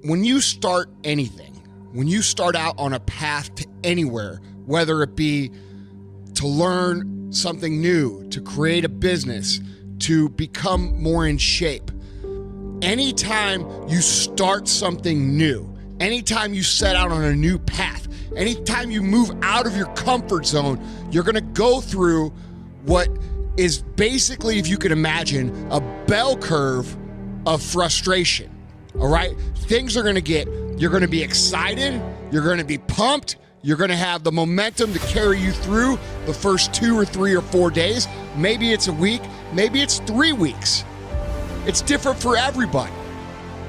When you start anything, when you start out on a path to anywhere, whether it be to learn something new, to create a business, to become more in shape, anytime you start something new, anytime you set out on a new path, anytime you move out of your comfort zone, you're gonna go through what is basically, if you could imagine, a bell curve of frustration, all right? Things are gonna you're gonna be excited, you're gonna be pumped, you're gonna have the momentum to carry you through the first 2 or 3 or 4 days. Maybe it's a week, maybe it's 3 weeks. It's different for everybody.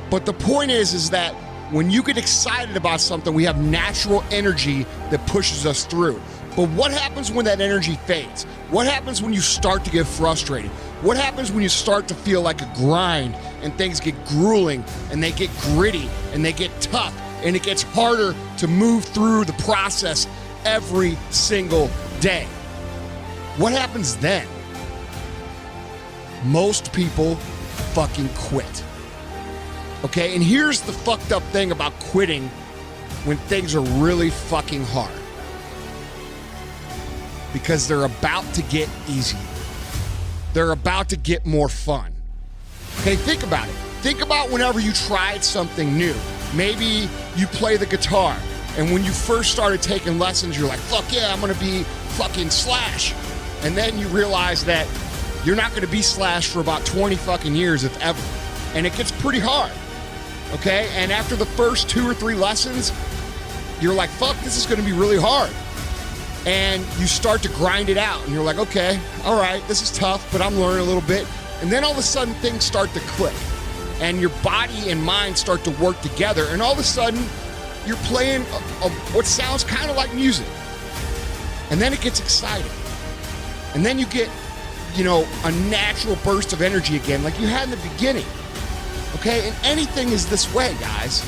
But the point is that when you get excited about something, we have natural energy that pushes us through. But what happens when that energy fades? What happens when you start to get frustrated? What happens when you start to feel like a grind and things get grueling and they get gritty and they get tough and it gets harder to move through the process every single day? What happens then? Most people fucking quit. Okay, and here's the fucked up thing about quitting when things are really fucking hard. Because they're about to get easier. They're about to get more fun. Okay, think about it. Think about whenever you tried something new. Maybe you play the guitar, and when you first started taking lessons, you're like, fuck yeah, I'm gonna be fucking Slash. And then you realize that you're not gonna be Slash for about 20 fucking years, if ever. And it gets pretty hard, okay? And after the first 2 or 3 lessons, you're like, fuck, this is gonna be really hard. And you start to grind it out, and you're like, okay, all right, this is tough, but I'm learning a little bit. And then all of a sudden, things start to click, and your body and mind start to work together, and all of a sudden, you're playing what sounds kind of like music. And then it gets exciting. And then you get, a natural burst of energy again, like you had in the beginning. Okay, and anything is this way, guys.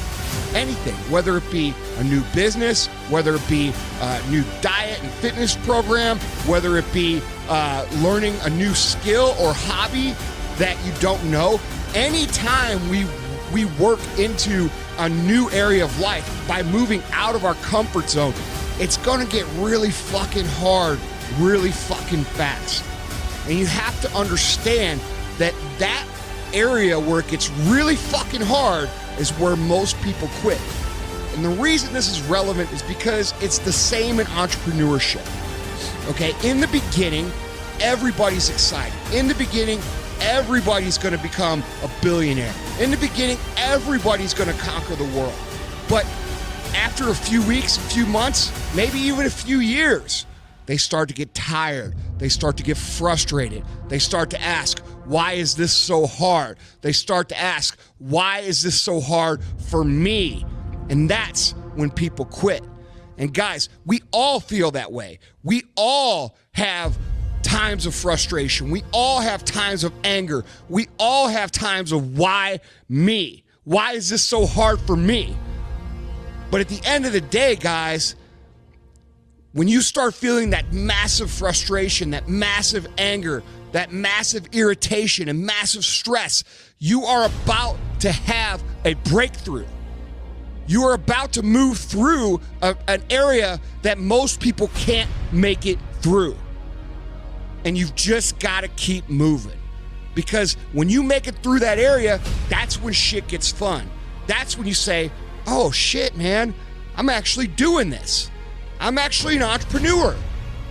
Anything, whether it be a new business, whether it be a new diet and fitness program, whether it be learning a new skill or hobby that you don't know. Anytime we work into a new area of life by moving out of our comfort zone, it's gonna get really fucking hard, really fucking fast. And you have to understand that that area where it gets really fucking hard is where most people quit. And the reason this is relevant is because it's the same in entrepreneurship. Okay, in the beginning, everybody's excited. In the beginning, everybody's gonna become a billionaire. In the beginning, everybody's gonna conquer the world. But after a few weeks, a few months, maybe even a few years, they start to get tired. They start to get frustrated. They start to ask, why is this so hard? They start to ask, why is this so hard for me? And that's when people quit. And guys, we all feel that way. We all have times of frustration. We all have times of anger. We all have times of why me? Why is this so hard for me? But at the end of the day, guys, when you start feeling that massive frustration, that massive anger, that massive irritation and massive stress, you are about to have a breakthrough. You are about to move through an area that most people can't make it through. And you've just got to keep moving. Because when you make it through that area, that's when shit gets fun. That's when you say, oh shit, man, I'm actually doing this. I'm actually an entrepreneur.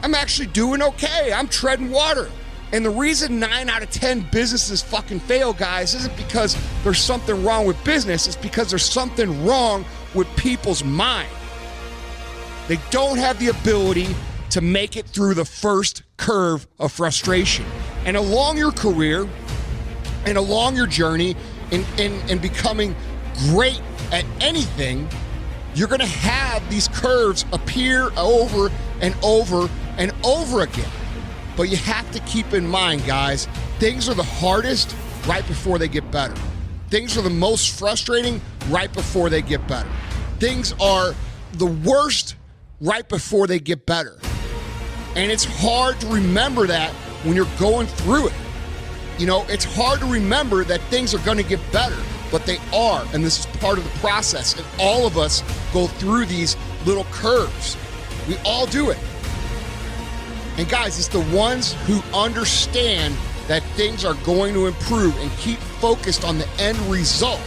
I'm actually doing okay. I'm treading water. And the reason 9 out of 10 businesses fucking fail, guys, isn't because there's something wrong with business. It's because there's something wrong with people's mind. They don't have the ability to make it through the first curve of frustration. And along your career and along your journey in becoming great at anything, you're gonna have these curves appear over and over and over again. But you have to keep in mind, guys, things are the hardest right before they get better. Things are the most frustrating right before they get better. Things are the worst right before they get better. And it's hard to remember that when you're going through it. It's hard to remember that things are gonna get better. but they are, and this is part of the process. And all of us go through these little curves. We all do it. And guys, it's the ones who understand that things are going to improve and keep focused on the end result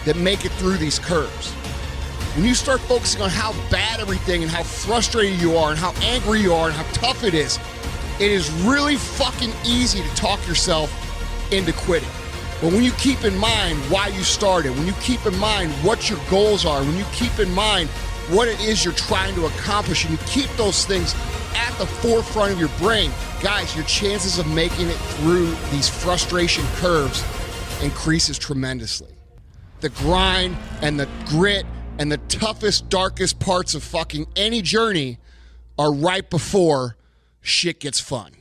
that make it through these curves. When you start focusing on how bad everything and how frustrated you are and how angry you are and how tough it is really fucking easy to talk yourself into quitting. But when you keep in mind why you started, when you keep in mind what your goals are, when you keep in mind what it is you're trying to accomplish, and you keep those things at the forefront of your brain, guys, your chances of making it through these frustration curves increases tremendously. The grind and the grit and the toughest, darkest parts of fucking any journey are right before shit gets fun.